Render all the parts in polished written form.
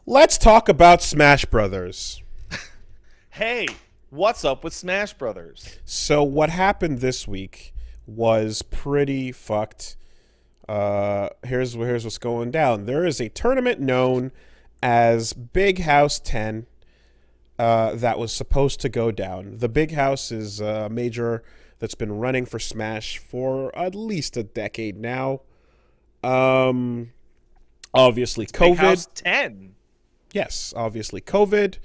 Let's talk about Smash Brothers. Hey, what's up with Smash Brothers? So what happened this week was pretty fucked. Here's what's going down. There is a tournament known as Big House 10 that was supposed to go down. The Big House is a major that's been running for Smash for at least a decade now. Um, obviously, Big COVID. House 10. Yes, obviously, COVID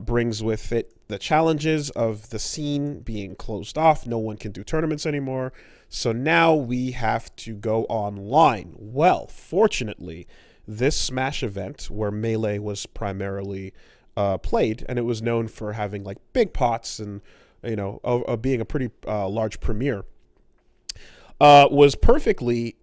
brings with it the challenges of the scene being closed off. No one can do tournaments anymore. So now we have to go online. Well, fortunately, this Smash event where Melee was primarily played, and it was known for having like big pots and being a pretty large premiere, was perfectly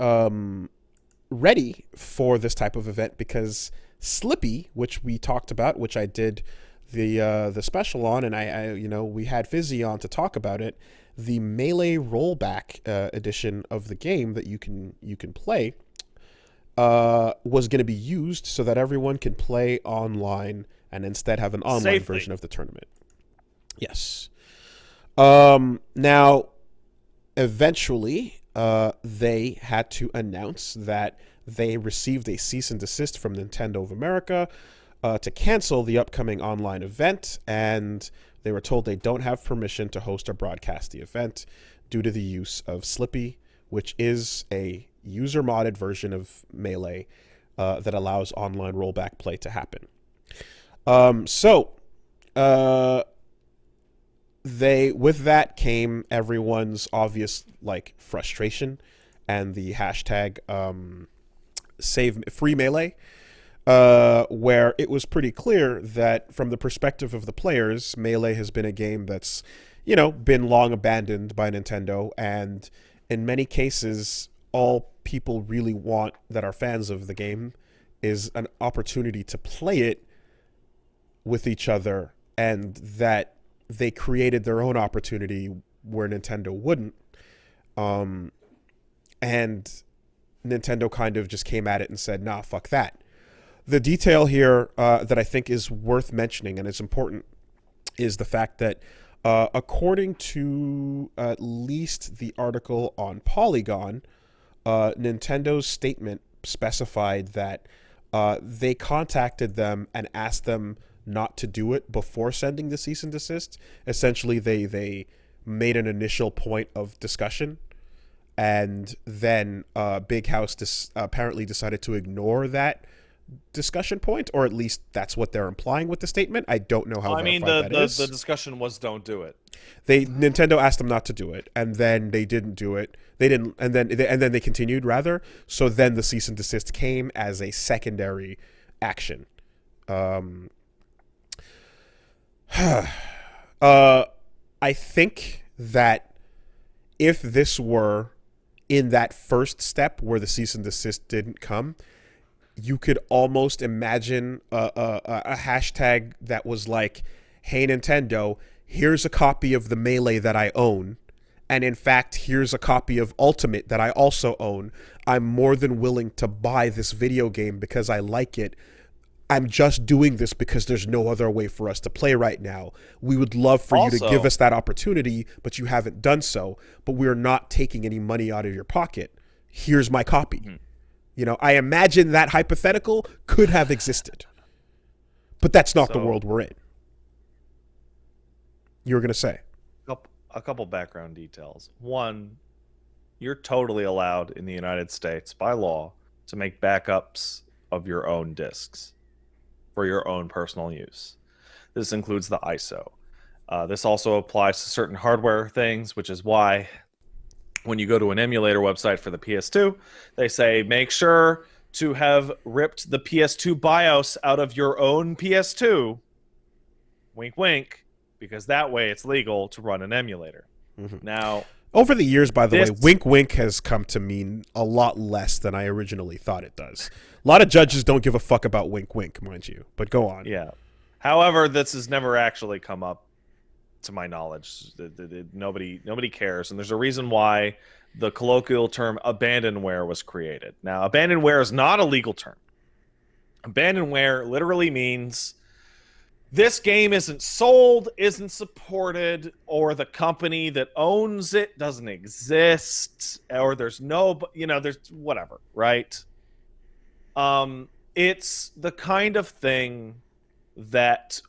ready for this type of event because Slippy, which we talked about, which I did the special on, and I we had Fizzy on to talk about it. The Melee rollback edition of the game that you can play was going to be used so that everyone can play online and instead have an online Safely. version of the tournament. Yes. Now, eventually, they had to announce that they received a cease and desist from Nintendo of America to cancel the upcoming online event, and they were told they don't have permission to host or broadcast the event due to the use of Slippy, which is a user-modded version of Melee that allows online rollback play to happen. With that came everyone's obvious frustration and the hashtag save free Melee, where it was pretty clear that from the perspective of the players, Melee has been a game that's been long abandoned by Nintendo, and in many cases all people really want that are fans of the game is an opportunity to play it with each other, and that they created their own opportunity where Nintendo wouldn't. And Nintendo kind of just came at it and said, nah, fuck that. The detail here that I think is worth mentioning, and it's important, is the fact that according to at least the article on Polygon, Nintendo's statement specified that they contacted them and asked them not to do it before sending the cease and desist. Essentially, they made an initial point of discussion, and then Big House apparently decided to ignore that discussion point, or at least that's what they're implying with the statement. I don't know how verified that is. The discussion was don't do it. Nintendo asked them not to do it, and then they didn't do it. They didn't, and then they continued rather. So then the cease and desist came as a secondary action. I think that if this were in that first step where the cease and desist didn't come, you could almost imagine a hashtag that was like, hey, Nintendo, here's a copy of the Melee that I own. And in fact, here's a copy of Ultimate that I also own. I'm more than willing to buy this video game because I like it. I'm just doing this because there's no other way for us to play right now. We would love for you to give us that opportunity, but you haven't done so. But we're not taking any money out of your pocket. Here's my copy. Mm-hmm. I imagine that hypothetical could have existed. But that's not the world we're in. You were going to say? A couple background details. One, you're totally allowed in the United States by law to make backups of your own discs for your own personal use. This includes the ISO. This also applies to certain hardware things, which is why when you go to an emulator website for the PS2, they say make sure to have ripped the PS2 BIOS out of your own PS2. Wink, wink. Because that way it's legal to run an emulator. Mm-hmm. Now, over the years, by the way, wink wink has come to mean a lot less than I originally thought it does. A lot of judges don't give a fuck about wink wink, mind you. But go on. Yeah. However, this has never actually come up to my knowledge. Nobody cares. And there's a reason why the colloquial term abandonware was created. Now, abandonware is not a legal term. Abandonware literally means this game isn't sold, isn't supported, or the company that owns it doesn't exist, or there's no, there's whatever, right? It's the kind of thing that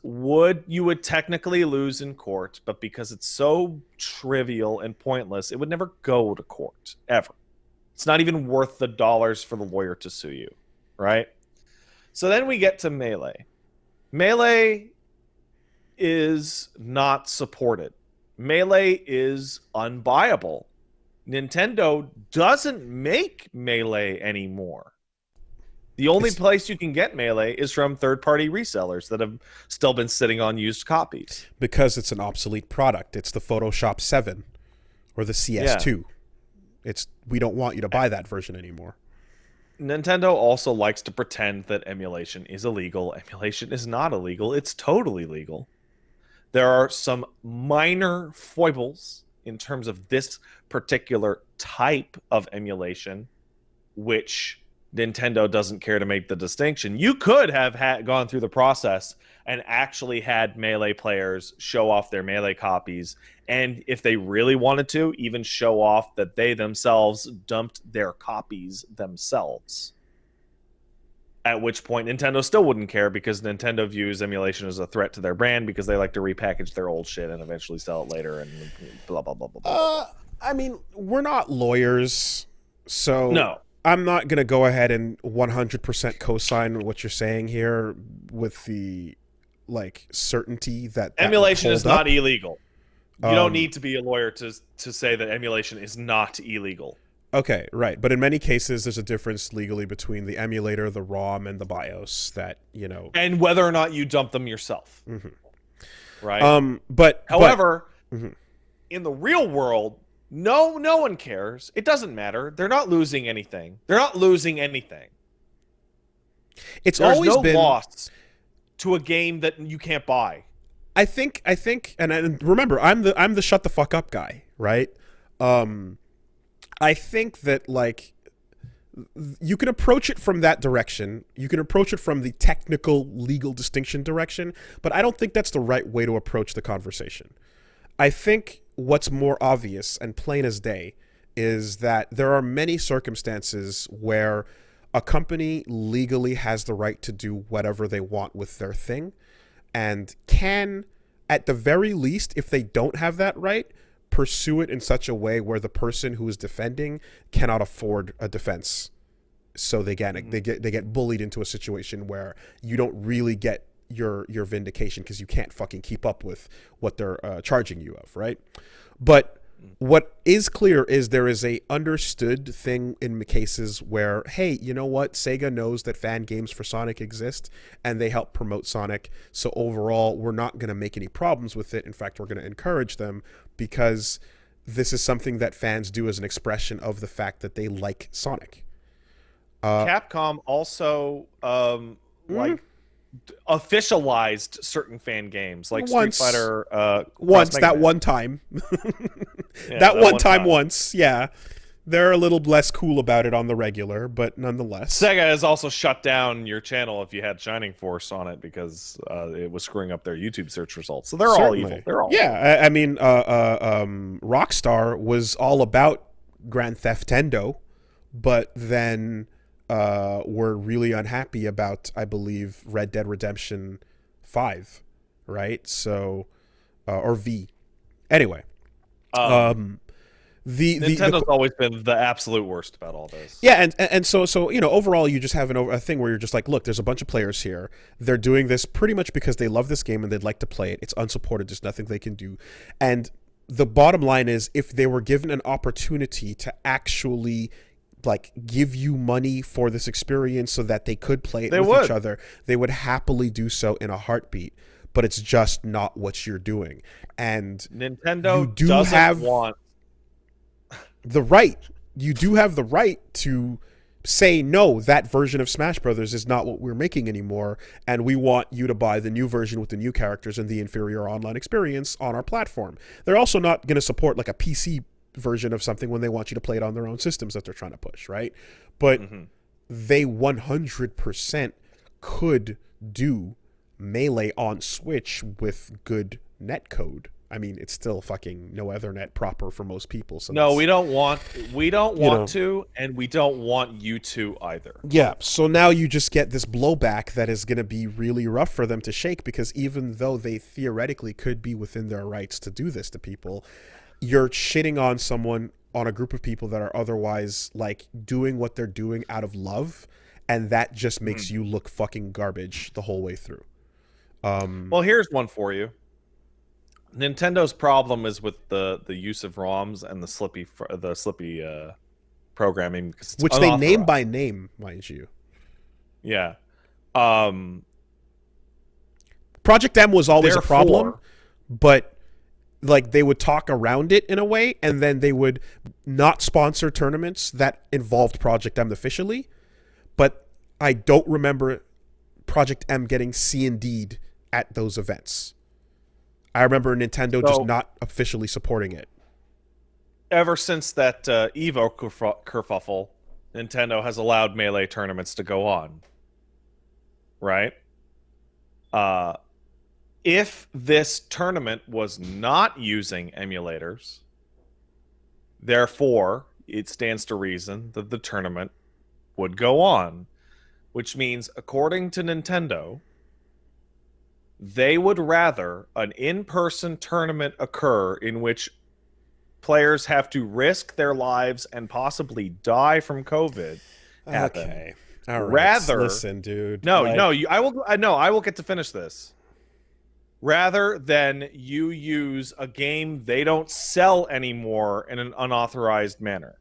you would technically lose in court, but because it's so trivial and pointless, it would never go to court ever. It's not even worth the dollars for the lawyer to sue you, right? So then we get to Melee. Melee is not supported. Melee is unbuyable. Nintendo doesn't make Melee anymore. The only place you can get Melee is from third-party resellers that have still been sitting on used copies. Because it's an obsolete product. It's the Photoshop 7 or the CS2. Yeah. We don't want you to buy that version anymore. Nintendo also likes to pretend that emulation is illegal. Emulation is not illegal. It's totally legal. There are some minor foibles in terms of this particular type of emulation, which Nintendo doesn't care to make the distinction. You could have gone through the process and actually had Melee players show off their Melee copies, and if they really wanted to, even show off that they themselves dumped their copies themselves. At which point Nintendo still wouldn't care, because Nintendo views emulation as a threat to their brand, because they like to repackage their old shit and eventually sell it later and blah, blah, blah, blah, blah. I mean, we're not lawyers, so no. I'm not going to go ahead and 100% co-sign what you're saying here with the certainty that emulation is not illegal. You don't need to be a lawyer to say that emulation is not illegal. Okay, right. But in many cases, there's a difference legally between the emulator, the ROM, and the BIOS that, and whether or not you dump them yourself. Mm-hmm. Right? However, in the real world, no one cares. It doesn't matter. They're not losing anything. There's always been loss to a game that you can't buy. I think, and remember, I'm the shut the fuck up guy, right? I think that you can approach it from that direction. You can approach it from the technical legal distinction direction, but I don't think that's the right way to approach the conversation. I think what's more obvious and plain as day is that there are many circumstances where a company legally has the right to do whatever they want with their thing, and can, at the very least, if they don't have that right, pursue it in such a way where the person who is defending cannot afford a defense. So they get bullied into a situation where you don't really get your vindication because you can't fucking keep up with what they're charging you of, right? But what is clear is there is a understood thing in cases where, hey, you know what? Sega knows that fan games for Sonic exist and they help promote Sonic. So overall, we're not going to make any problems with it. In fact, we're going to encourage them because this is something that fans do as an expression of the fact that they like Sonic. Capcom also officialized certain fan games like Street Fighter. Once, that one time. That one time once, yeah. They're a little less cool about it on the regular, but nonetheless. Sega has also shut down your channel if you had Shining Force on it because it was screwing up their YouTube search results. So they're all evil. They're all evil. I mean, Rockstar was all about Grand Theft Auto, but then were really unhappy about, I believe, Red Dead Redemption 5, right? So, or V. Anyway. Nintendo's always been the absolute worst about all this. Yeah, and so overall you just have a thing where you're just like, look, there's a bunch of players here. They're doing this pretty much because they love this game and they'd like to play it. It's unsupported. There's nothing they can do. And the bottom line is, if they were given an opportunity to actually give you money for this experience so that they could play it with each other, they would happily do so in a heartbeat. But it's just not what you're doing. And Nintendo doesn't want the right. You do have the right to say, no, that version of Smash Brothers is not what we're making anymore, and we want you to buy the new version with the new characters and the inferior online experience on our platform. They're also not going to support a PC version of something when they want you to play it on their own systems that they're trying to push, right? But they 100% could do Melee on Switch with good netcode. I mean, it's still fucking no Ethernet proper for most people. So No, we don't want know. to, and we don't want you to either. Yeah, so now you just get this blowback that is going to be really rough for them to shake, because even though they theoretically could be within their rights to do this to people, you're shitting on someone, on a group of people that are otherwise like doing what they're doing out of love, and that just makes you look fucking garbage the whole way through. Well, here's one for you. Nintendo's problem is with the use of ROMs and the slippy programming, because it's which they name by name, mind you. Yeah. Project M was always a problem, but like they would talk around it in a way, and then they would not sponsor tournaments that involved Project M officially. But I don't remember Project M getting C&D'd at those events. I remember Nintendo just not officially supporting it. Ever since that Evo kerfuffle, Nintendo has allowed Melee tournaments to go on. Right? If this tournament was not using emulators, therefore, it stands to reason that the tournament would go on. Which means, according to Nintendo, they would rather an in-person tournament occur in which players have to risk their lives and possibly die from COVID. Okay. All right. Rather, listen, dude. I will get to finish this. Rather than you use a game they don't sell anymore in an unauthorized manner.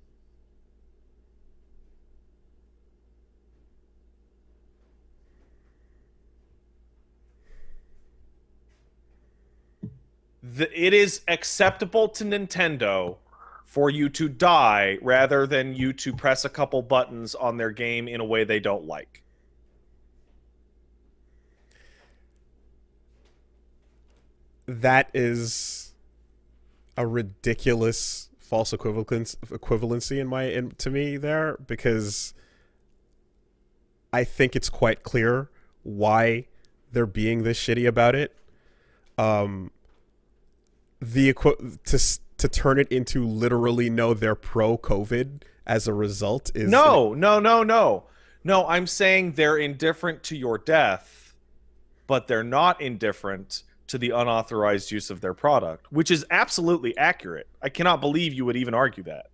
It is acceptable to Nintendo for you to die rather than you to press a couple buttons on their game in a way they don't like. That is a ridiculous false equivalency to me there, because I think it's quite clear why they're being this shitty about it. To turn it into literally they're pro COVID as a result is no. I'm saying they're indifferent to your death, but they're not indifferent to the unauthorized use of their product, which is absolutely accurate. I cannot believe you would even argue that.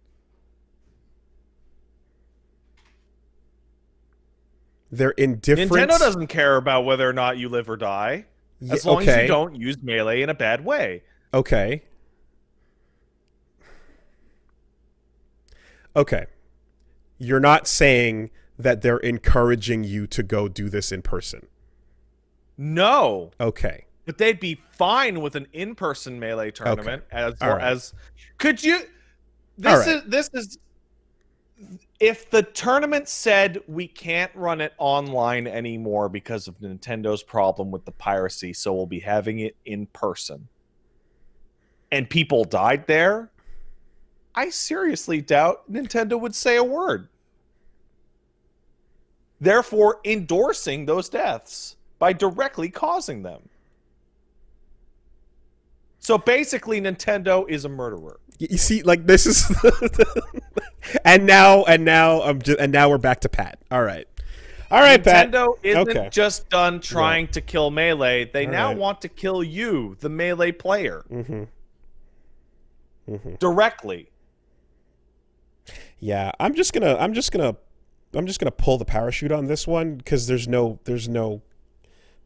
They're indifferent. Nintendo doesn't care about whether or not you live or die, as long as you don't use Melee in a bad way. Okay. You're not saying that they're encouraging you to go do this in person. No. Okay. But they'd be fine with an in-person Melee tournament as could you this is if the tournament said we can't run it online anymore because of Nintendo's problem with the piracy, so we'll be having it in person, and people died there, I seriously doubt Nintendo would say a word. Therefore, endorsing those deaths by directly causing them. So basically, Nintendo is a murderer. You see, like, this is, and now we're back to Pat. All right, Nintendo Pat. Nintendo isn't just done trying to kill Melee. They now want to kill you, the Melee player, directly. Yeah, I'm just gonna pull the parachute on this one, because there's no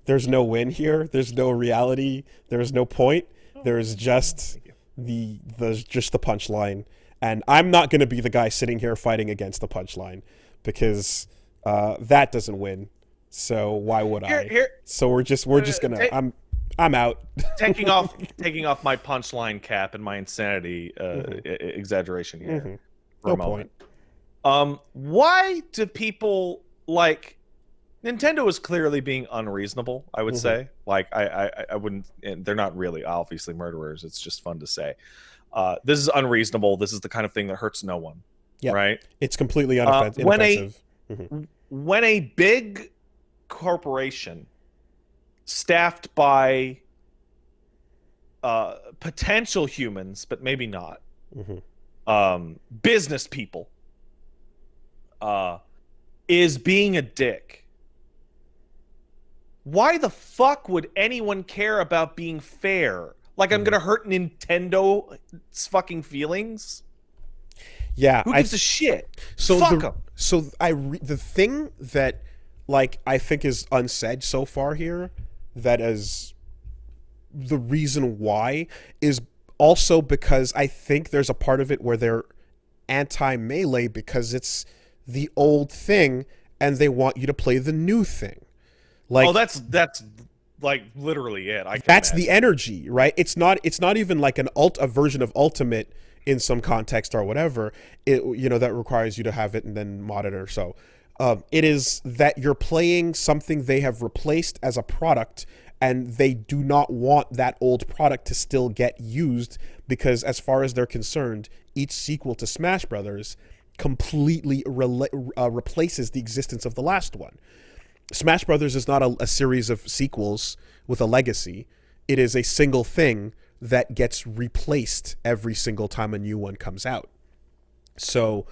win here. There's no reality. There's no point. There's just the punchline, and I'm not going to be the guy sitting here fighting against the punchline, because that doesn't win. So why would I? So we're just gonna. I'm out. taking off my punchline cap and my insanity exaggeration here. For a moment. Why do people like? Nintendo is clearly being unreasonable, I would say. Like, I wouldn't... They're not really, obviously, murderers. It's just fun to say. This is unreasonable. This is the kind of thing that hurts no one. Yeah. Right? It's completely inoffensive. When a big corporation staffed by potential humans, but maybe not, business people, is being a dick, why the fuck would anyone care about being fair? Like, I'm gonna hurt Nintendo's fucking feelings? Yeah, Who gives a shit? So Fuck them. The thing that, like, I think is unsaid so far here, that is the reason why, is also because I think there's a part of it where they're anti-melee because it's the old thing and they want you to play the new thing. Like, Oh, that's like literally it. that's the energy, right? It's not even like a version of Ultimate in some context or whatever. That requires you to have it and then mod it or so. It is that you're playing something they have replaced as a product, and they do not want that old product to still get used, because as far as they're concerned, each sequel to Smash Brothers completely replaces the existence of the last one. Smash Brothers is not a series of sequels with a legacy. It is a single thing that gets replaced every single time a new one comes out. So,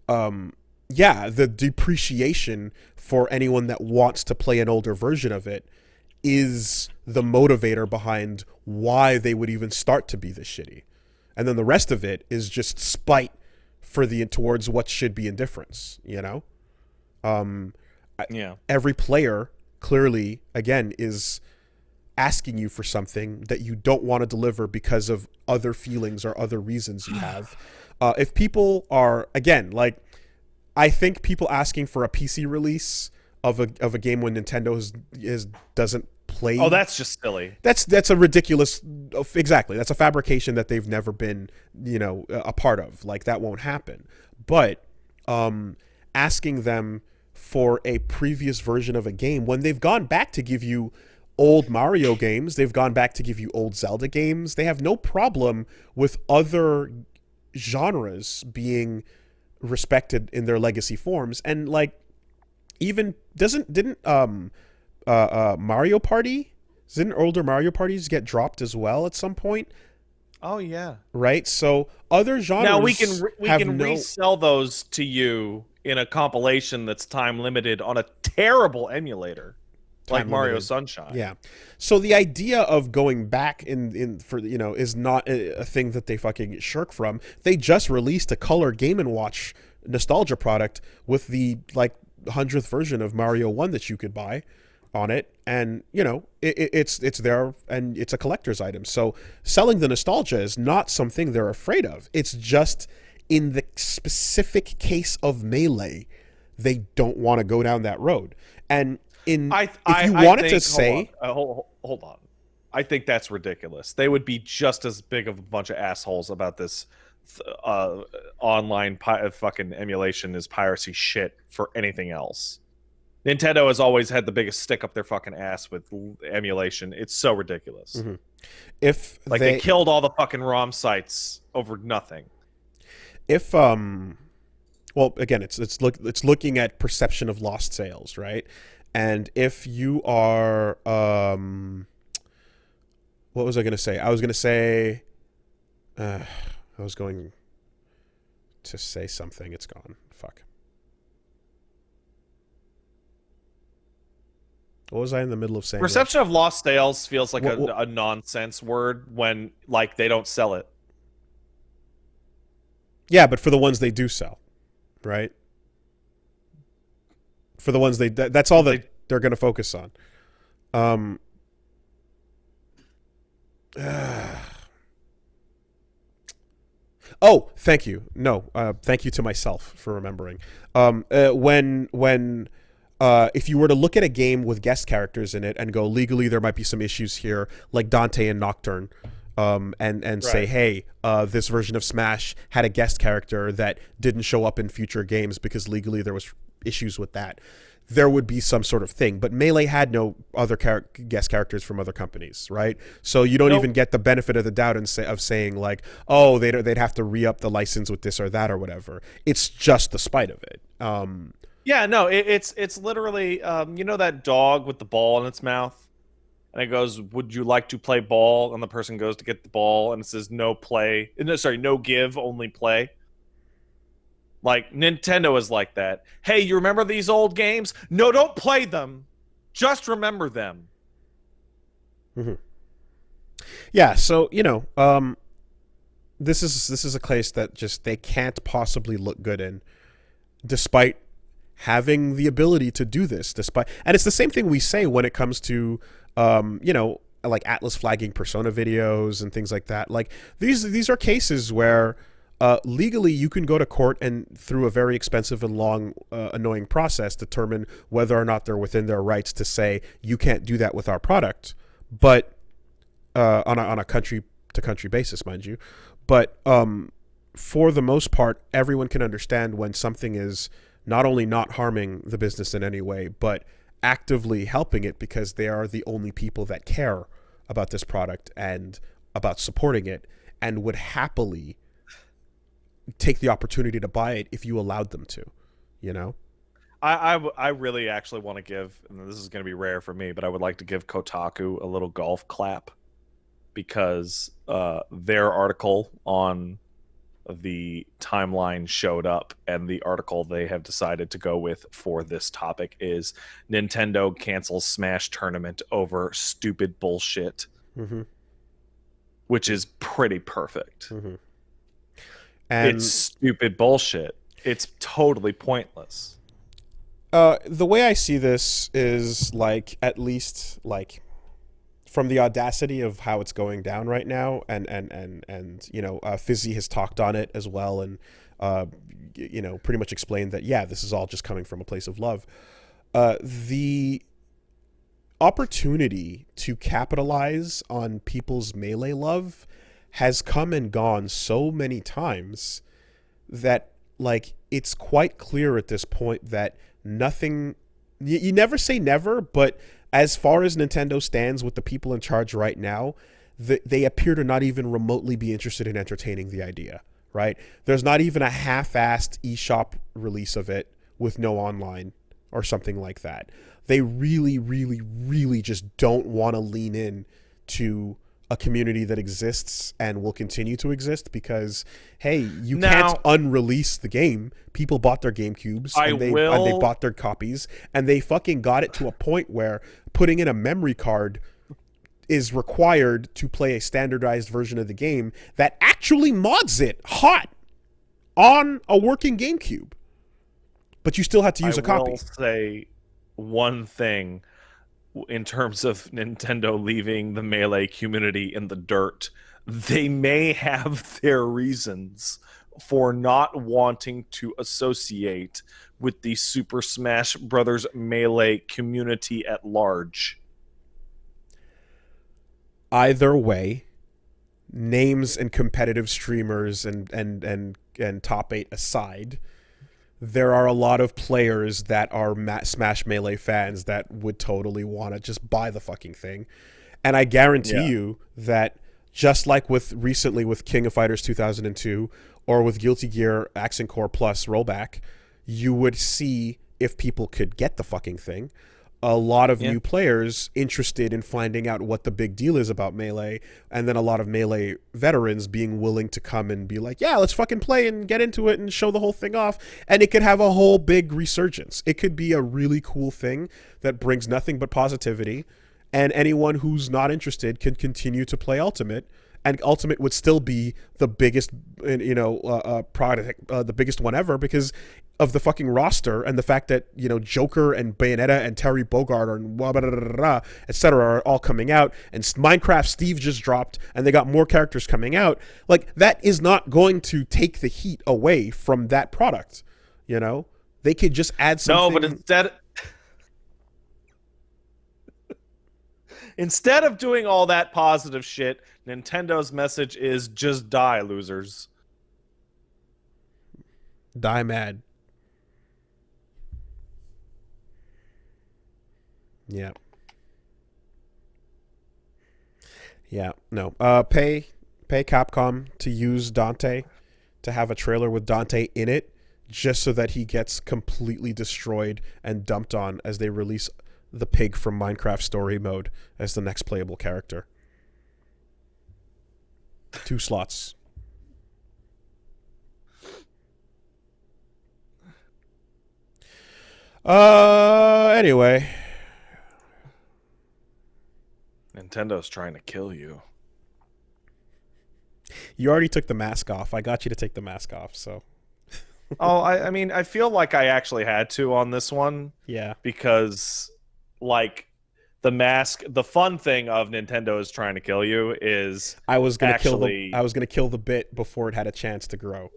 the depreciation for anyone that wants to play an older version of it is the motivator behind why they would even start to be this shitty. And then the rest of it is just spite towards what should be indifference, Every player clearly, again, is asking you for something that you don't want to deliver because of other feelings or other reasons you have. If people are, again, like, I think people asking for a PC release of a game when Nintendo doesn't play. Oh, that's just silly. That's a ridiculous. Exactly, that's a fabrication that they've never been, a part of. Like, that won't happen. But asking them for a previous version of a game when they've gone back to give you old Mario games, they've gone back to give you old Zelda games. They have no problem with other genres being respected in their legacy forms. And, like, even didn't Mario Party, didn't older Mario Parties get dropped as well at some point? Oh yeah, right. So other genres now we can resell those to you in a compilation that's time limited on a terrible emulator like Mario Sunshine. Yeah. So the idea of going back is not a thing that they fucking shirk from. They just released a color Game & Watch nostalgia product with the 100th version of Mario 1 that you could buy on it, and it's there, and it's a collector's item. So selling the nostalgia is not something they're afraid of. It's just in the specific case of Melee, they don't want to go down that road. And hold on, I think that's ridiculous. They would be just as big of a bunch of assholes about this online fucking emulation is piracy shit for anything else. Nintendo has always had the biggest stick up their fucking ass with emulation. It's so ridiculous. Mm-hmm. They killed all the fucking ROM sites over nothing. Well, again, it's looking at perception of lost sales, right? And if you are, what was I going to say? I was going to say something. It's gone. Fuck. What was I in the middle of saying? Perception of lost sales feels like a nonsense word when, like, they don't sell it. Yeah, but for the ones they do sell, right? For the ones that's all that they're going to focus on. Oh, thank you. No, thank you to myself for remembering. If you were to look at a game with guest characters in it and go, legally there might be some issues here, like Dante and Nocturne, and say, hey, this version of Smash had a guest character that didn't show up in future games because legally there was issues with that, there would be some sort of thing. But Melee had no other guest characters from other companies, right? So you don't even get the benefit of the doubt of saying, like, oh, they'd have to re-up the license with this or that or whatever. It's just the spite of it. Yeah, no, it's literally you know that dog with the ball in its mouth, and it goes, "Would you like to play ball?" And the person goes to get the ball, and it says, "No play." No, sorry, no give, only play. Like Nintendo is like that. Hey, you remember these old games? No, don't play them. Just remember them. Hmm. Yeah, so this is a case that just they can't possibly look good in, despite having the ability to do this. Despite, and it's the same thing we say when it comes to, like Atlas flagging Persona videos and things like that. Like these are cases where. Legally, you can go to court and through a very expensive and long, annoying process, determine whether or not they're within their rights to say you can't do that with our product. But on a country to country basis, mind you. But for the most part, everyone can understand when something is not only not harming the business in any way, but actively helping it because they are the only people that care about this product and about supporting it and would happily take the opportunity to buy it if you allowed them to, you know? I really actually want to give, and this is going to be rare for me, but I would like to give Kotaku a little golf clap because their article on the timeline showed up, and the article they have decided to go with for this topic is Nintendo cancels Smash tournament over stupid bullshit, Mm-hmm. which is pretty perfect. Mm-hmm. It's And stupid bullshit. It's totally pointless. the way I see this is like, at least like from the audacity of how it's going down right now, and Fizzy has talked on it as well, and pretty much explained that yeah, this is all just coming from a place of love. The opportunity to capitalize on people's Melee love has come and gone so many times that like it's quite clear at this point that nothing, you never say never, but as far as Nintendo stands with the people in charge right now, they appear to not even remotely be interested in entertaining the idea, right? There's not even a half-assed eShop release of it with no online or something like that. They really, really, really just don't want to lean in to a community that exists and will continue to exist because hey, you can't Now, unrelease the game. People bought their GameCubes I and they will. bought their copies and they fucking got it to a point where putting in a memory card is required to play a standardized version of the game that actually mods it hot on a working GameCube. But you still had to I use a will copy. say one thing in terms of Nintendo leaving the Melee community in the dirt. They may have their reasons for not wanting to associate with the Super Smash Brothers Melee community at large. Either way, names and competitive streamers and top 8 aside, there are a lot of players that are Smash Melee fans that would totally want to just buy the fucking thing. And I guarantee Yeah. you that just like with recently with King of Fighters 2002 or with Guilty Gear Accent Core Plus rollback, you would see if people could get the fucking thing. A lot of Yeah. new players interested in finding out what the big deal is about Melee, and then a lot of Melee veterans being willing to come and be like, yeah, let's fucking play and get into it and show the whole thing off. And it could have a whole big resurgence. It could be a really cool thing that brings nothing but positivity, and anyone who's not interested can continue to play Ultimate, and Ultimate would still be the biggest, product, the biggest one ever because of the fucking roster and the fact that Joker and Bayonetta and Terry Bogard and etc. are all coming out, and Minecraft Steve just dropped, and they got more characters coming out. Like that is not going to take the heat away from that product. They could just add No, but something. instead of doing all that positive shit, Nintendo's message is just die, losers. Die mad. Yeah. Yeah. No. Pay Capcom to use Dante, to have a trailer with Dante in it, just so that he gets completely destroyed and dumped on as they release the pig from Minecraft story mode as the next playable character. 2 slots. Anyway. Nintendo's trying to kill you. You already took the mask off. I got you to take the mask off, so. Oh, I mean, I feel like I actually had to on this one. Yeah. Because, like, the mask, the fun thing of Nintendo is trying to kill you is I was gonna actually, kill the bit before it had a chance to grow.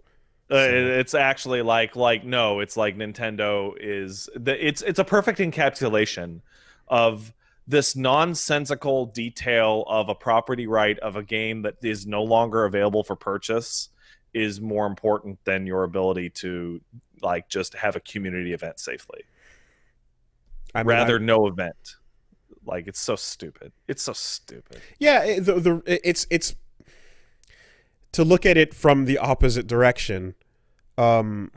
it's actually like no, it's like Nintendo is it's a perfect encapsulation of this nonsensical detail of a property right of a game that is no longer available for purchase is more important than your ability to like just have a community event safely. No event. Like, it's so stupid. It's so stupid. Yeah, it's to look at it from the opposite direction. The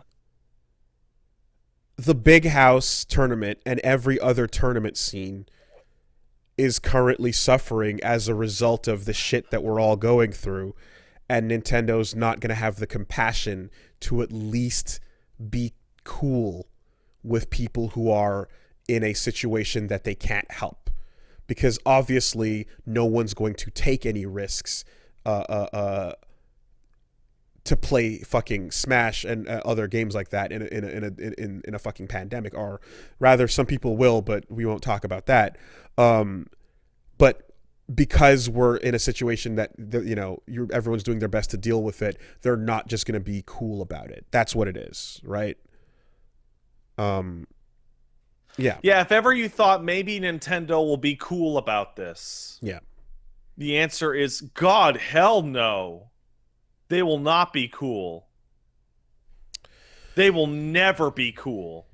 Big House tournament and every other tournament scene is currently suffering as a result of the shit that we're all going through, and Nintendo's not going to have the compassion to at least be cool with people who are in a situation that they can't help, because obviously no one's going to take any risks to play fucking Smash and other games like that in a fucking pandemic, or rather, some people will, but we won't talk about that. But because we're in a situation that everyone's doing their best to deal with it, they're not just going to be cool about it. That's what it is, right? Yeah. Yeah, if ever you thought maybe Nintendo will be cool about this, Yeah. the answer is God, hell no. They will not be cool. They will never be cool.